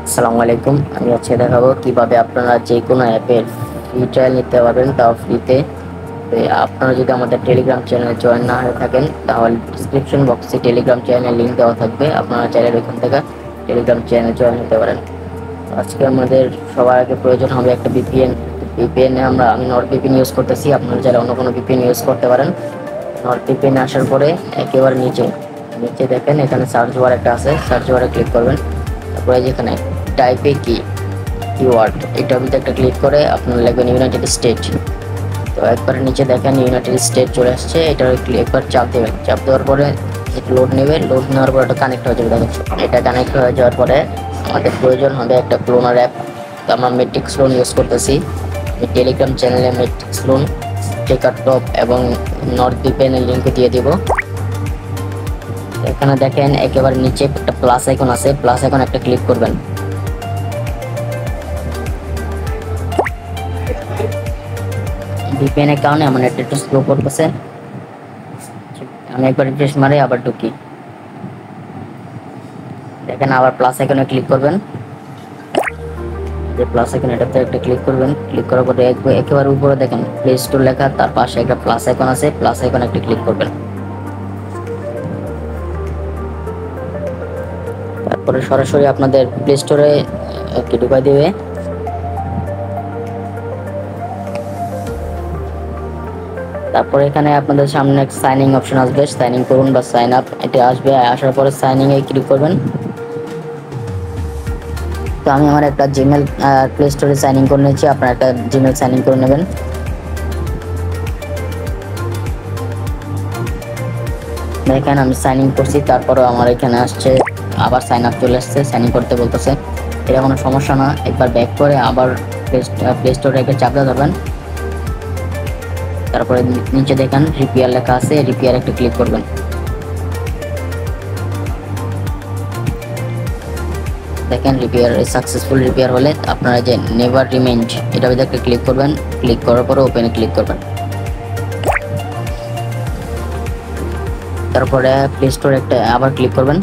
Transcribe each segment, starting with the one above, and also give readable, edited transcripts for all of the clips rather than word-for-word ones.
আসসালামু আলাইকুম। আমি আজকে দেখাবো কিভাবে আপনারা যে কোনো অ্যাপের ফ্রি ট্রায়াল নিতে পারবেন, তাও ফ্রিতে। তো আপনারা যদি আমাদের টেলিগ্রাম চ্যানেলে জয়েন না হয়ে থাকেন, তাহলে ডিসক্রিপশন বক্সে টেলিগ্রাম চ্যানেলের লিঙ্ক দেওয়া থাকবে, আপনারা চাইলে ওইখান থেকে টেলিগ্রাম চ্যানেলে জয়েন হতে পারেন। আজকে আমাদের সবার আগে প্রয়োজন হবে একটা ভিপিএন। ভিপিএনে আমি নর্ড ভিপিএন ইউজ করতেছি, আপনারা চাইলে অন্য কোনো ভিপিএন ইউজ করতে পারেন। নর্ড ভিপিএনে আসার পরে একেবারে নিচে নিচে দেখেন এখানে সার্চ বার একটা আছে, সার্চ বারে ক্লিক করবেন। তারপরে যেখানে টাইপে কিওয়ার্ড, এটার ভিতরে একটা ক্লিক করে আপনার লিখবেন ইউনাইটেড স্টেট। তো একবার নিচে দেখেন ইউনাইটেড স্টেট চলে আসছে, এটা একবার চাপ দেবেন। চাপ দেওয়ার পরে একটু লোড নেবে, লোড নেওয়ার পর এটা কানেক্ট হয়ে যাবে। দেখেন এটা কানেক্ট হয়ে যাওয়ার পরে আমাদের প্রয়োজন হবে একটা ক্লোনার অ্যাপ। তো আমরা মেট্রিক্স লোন ইউজ করতেছি। টেলিগ্রাম চ্যানেলে মেট্রিক্স লোন, টেকার টপ এবং নর্থ ভিপিএনের লিঙ্ক দিয়ে দিব। এখানে দেখেন একেবারে নিচে একটা প্লাস আইকন আছে, প্লাস আইকন একটা ক্লিক করবেন। ভিপিএনের কারণে আমার নেট একটু স্লো করতেছে, আমি একবার রিফ্রেশ মারে আবার ঢুকি। দেখেন আবার প্লাস আইকনে ক্লিক করবেন, যে প্লাস আইকন এটাতে একটা ক্লিক করবেন। ক্লিক করার পরে একেবারে উপরে দেখেন প্লে স্টোর লেখা, তার পাশে একটা প্লাস আইকন আছে, প্লাস আইকন একটা ক্লিক করবেন। তারপরে সরাসরি আপনাদের প্লে স্টোরে ঢুকাই দেবে। তারপরে এখানে আপনাদের সামনে সাইন ইন অপশন আসবে, সাইন ইন করুন বা সাইন আপ এটা আসবে। আসার পরে সাইন ইন এ ক্লিক করবেন। তো আমি আমার একটা জিমেল প্লে স্টোরে সাইন ইন করে নিয়েছি, আপনারা একটা জিমেল সাইন ইন করে নেবেন। দেখেন আমি সাইন ইন করছি, তারপরে আমার এখানে আসছে আবার সাইন আপ চলে আসছে, সাইন ইন করতে বলতেছে। এটা কোনো সমস্যা না, একবার ব্যাক করে আবার প্লে স্টোরে একটা চাপ ধরবেন। তারপরে নিচে দেখেন রিপেয়ার লেখা আছে, রিপেয়ার একটা ক্লিক করবেন। দেখেন রিপেয়ার সাকসেসফুল রিপেয়ার হলে আপনারা যে নেভার রিমেইন্ড এটা ভিতরে একটা ক্লিক করবেন। ক্লিক করার পরে ওপেনে ক্লিক করবেন। তারপরে প্লে স্টোরে একটা আবার ক্লিক করবেন।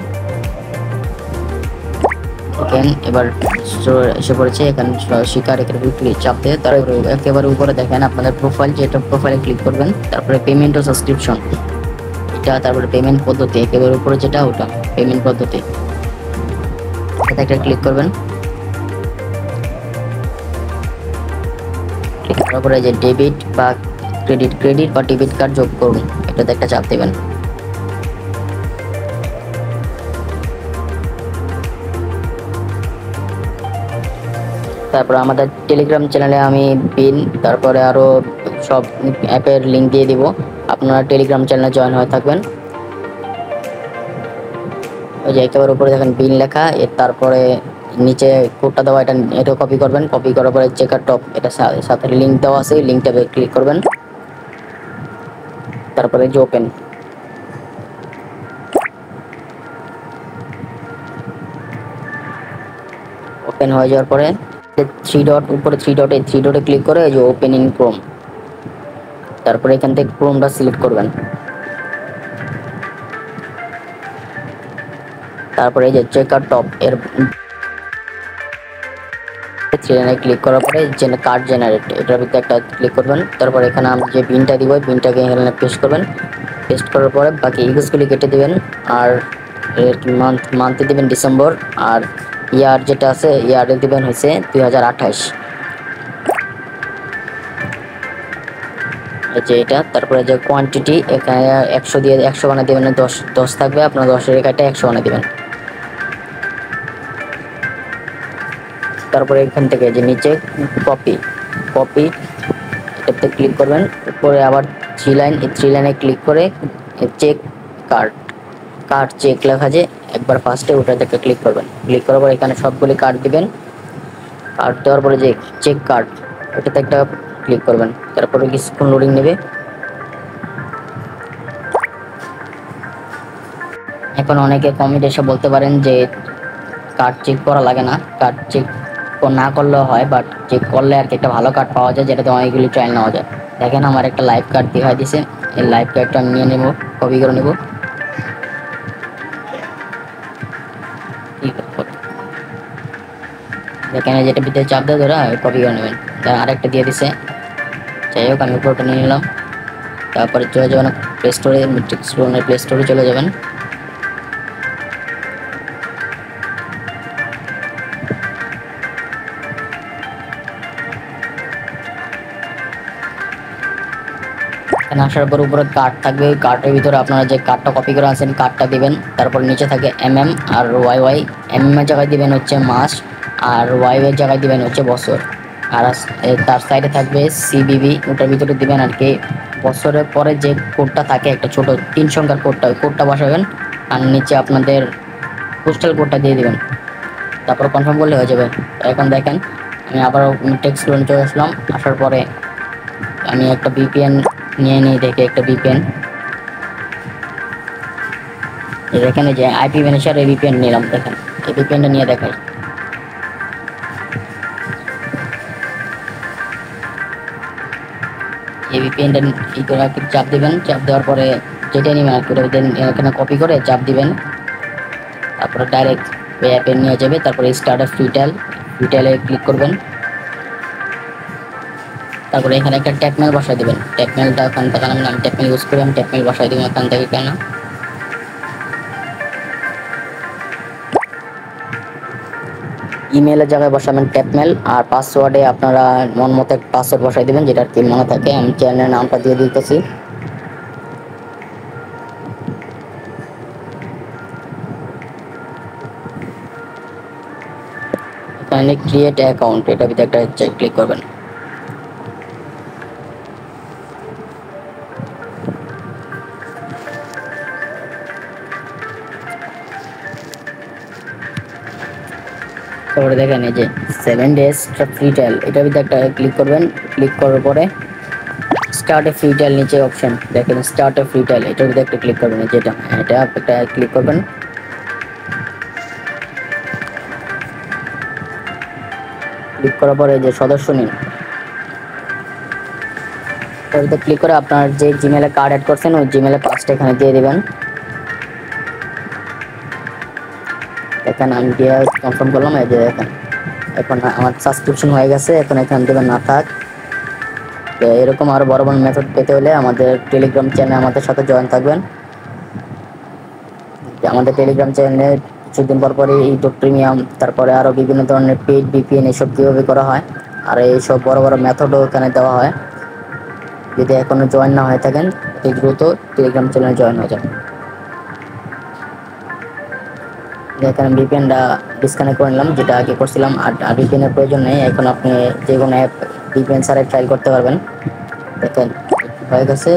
দেখেন এবার এসে পড়েছে, এখানে শিকার এখানে ক্লিক চাপ দিয়ে তারপরে একেবারে উপরে দেখেন আপনাদের প্রোফাইল, যেটা প্রোফাইলে ক্লিক করবেন। তারপরে পেমেন্ট ও সাবস্ক্রিপশন এটা, তারপরে পেমেন্ট পদ্ধতি একেবারে উপরে যেটা ওটা পেমেন্ট পদ্ধতি, এটা একটা ক্লিক করবেন। তারপরে যে ডেবিট বা ক্রেডিট বা ডেবিট কার্ড যোগ করুন, এটাতে একটা চাপ দেবেন। তারপর আমাদের টেলিগ্রাম চ্যানেলে আমি পিন তারপরে আরও সব অ্যাপের লিঙ্ক দিয়ে দিব, আপনারা টেলিগ্রাম চ্যানেলে জয়েন হয়ে থাকবেন। ওই যে একেবারে উপরে দেখেন পিন লেখা, এর তারপরে নিচে কোডটা দেওয়া, এটা কপি করবেন। কপি করার পরে চেকার টপ এটা সাথে লিঙ্ক দেওয়া আছে, লিঙ্কটা ক্লিক করবেন। তারপরে যে ওপেন, ওপেন হয়ে যাওয়ার পরে থ্রি ডট উপরে থ্রি ডটে ক্লিক করে এই যে ওপেন ইন ক্রোম, তারপরে এখান থেকে ক্রোমটা সিলেক্ট করবেন। তারপরে এই যে চেকার টপ এর ক্লিক করার পরে কার্ড জেনারেট এটার ভিতরে একটা ক্লিক করবেন। তারপর এখানে আমি যে পিনটা দিব পিনটাকে এখানে পেস্ট করবেন। পেস্ট করার পরে বাকি ইউজগুলি কেটে দিবেন, আর মান্থে দিবেন ডিসেম্বর, আর ইয়ার যেটা আছে ইয়ারে দিবেন হচ্ছে 2028 এই যে এটা। তারপরে যে কোয়ান্টিটি এখানে 100 দিয়ে 100 বানা দিবেন, 10 থাকবে আপনার 10-এর কাটা 100 বানা দিবেন। তারপরে এখান থেকে যে নিচে কপি এটাতে ক্লিক করবেন। উপরে আবার থ্রি লাইনে ক্লিক করে চেক কার্ড চেক লেখা যে একবার ফার্স্টে ওটাতে একটা ক্লিক করবেন। ক্লিক করার পর এখানে সবগুলি কার্ড দিবেন। কার্ড দেওয়ার পরে যে চেক কার্ড ওটাতে একটা ক্লিক করবেন। তারপরে কিছুক্ষণ লোডিং নেবে। এখন অনেকে কমেন্ট এসে বলতে পারেন যে কার্ড চেক করা লাগে না, কার্ড চেক না করলেও হয়, বাট চেক করলে আর কি একটা ভালো কার্ড পাওয়া যায়, যেটাতে অনেকগুলি ট্রায়াল নেওয়া যায়। দেখেন আমার একটা লাইভ কার্ড দেখাই দিছে, এই লাইভ কার্ডটা আমি নিয়ে নেব, কপি করে নেব। এখানে যেটা ভিতরে চাপ দিয়ে ধরা কপি করে নেবেন। আরেকটা দিয়ে দিছে, যাই হোক আমি উপরটা নিয়ে নিলাম। তারপরে চলে যাবেন প্লে স্টোরে, মিট্রিক্সনের প্লে স্টোরে চলে যাবেন। এখানে আসার পর উপরে কার্ড থাকবে, ওই কার্ডের ভিতরে আপনারা যে কার্ডটা কপি করে আছেন কার্ডটা দিবেন। তারপর নিচে থাকে আর ওয়াই। এর জায়গায় দিবেন হচ্ছে মাস, আর এর জায়গায় দিবেন হচ্ছে বছর। আর তার সাইডে থাকবে সিবিবি, ওটার ভিতরে দিবেন আর কি বছরের পরে যে কোডটা থাকে একটা ছোট 3 সংখ্যার কোডটা, ওই কোডটা বসাবেন। আর নিচে আপনাদের পোস্টাল কোডটা দিয়ে দিবেন, তারপর কনফার্ম করলে হয়ে যাবে। এখন দেখেন আমি আবারও টেক্সট চলে আসলাম। আসার পরে আমি একটা ভিপিএন নিয়ে নিই, দেখে একটা ভিপিএন এখানে যে আইপি ম্যানেজার এই ভিপিএন নিলাম। দেখেন এই ভিপিএনটা নিয়ে দেখাই। এই ভিপিএনটা কি করে চাপ দিবেন, চাপ দেওয়ার পরে যেটা নিবেন আর কি এখানে কপি করে চাপ দিবেন। তারপরে ডাইরেক্ট ওই অ্যাপে নিয়ে যাবে। তারপরে স্টার্ট ফ্রি ট্রায়ালে ক্লিক করবেন। তারপরে এখানে একটা ট্যাপমেল বসাই দেবেন। ট্যাপমেলটা ওখান থেকে আমি ট্যাপমেল ইউজ করি, আমি ট্যাপমেল বসাই দেবো এখান থেকে। কেন ইমেলের জায়গায় বসাবেন ট্যাপমেল, আর পাসওয়ার্ডে আপনারা মন মতো একটা পাসওয়ার্ড বসাই দেবেন যেটা আর কি মনে থাকে। আমি চ্যানেলের নামটা দিয়ে দিতেছি। এখানে ক্রিয়েট অ্যাকাউন্ট, এটা ভিতরে একটা ক্লিক করবেন। তারপরে দেখেন এই যে 7 days ফ্রি ট্রায়াল, এটার ভিতরে একটা ক্লিক করবেন। ক্লিক করার পরে স্টার্ট এ ফ্রি ট্রায়াল নিচে অপশন দেখেন স্টার্ট এ ফ্রি ট্রায়াল, এটার ভিতরে একটা ক্লিক করবেন। যেটা এটা একটা ক্লিক করবেন। ক্লিক করার পরে যে সদস্য নিন, এটার ভিতরে ক্লিক করে আপনার যে জিমেলে কার্ড অ্যাড করছেন ওই জিমেলে পাসটা এখানে দিয়ে দিবেন। এখানে আমি দিয়ে কনফার্ম করলাম। এই যে দেখেন এখন আমার সাবস্ক্রিপশন হয়ে গেছে। এখন এখানে দেবেন না থাক। তো এরকম আরো বড় বড় মেথড পেতে হলে আমাদের টেলিগ্রাম চ্যানেলে আমাদের সাথে জয়েন থাকবেন। আমাদের টেলিগ্রাম চ্যানেলে কিছুদিন পর পরই ইউটিউব প্রিমিয়াম, তারপরে আরো বিভিন্ন ধরনের পেইড ভিপিএন এসব কীভাবে করা হয় আর এইসব বড় বড় মেথডও এখানে দেওয়া হয়। যদি এখনো জয়েন না হয়ে থাকেন অতি দ্রুত টেলিগ্রাম চ্যানেলে জয়েন হয়ে যান। এখানে ভিপিএনটা ডিসকানেক্ট করে নিলাম, যেটা আগে করছিলাম। আর ভিপিএনের প্রয়োজন নেই, এখন আপনি যে কোনো অ্যাপ ভিপিএন ছাড়াই ট্রাই করতে পারবেন। দেখেন হয়ে গেছে।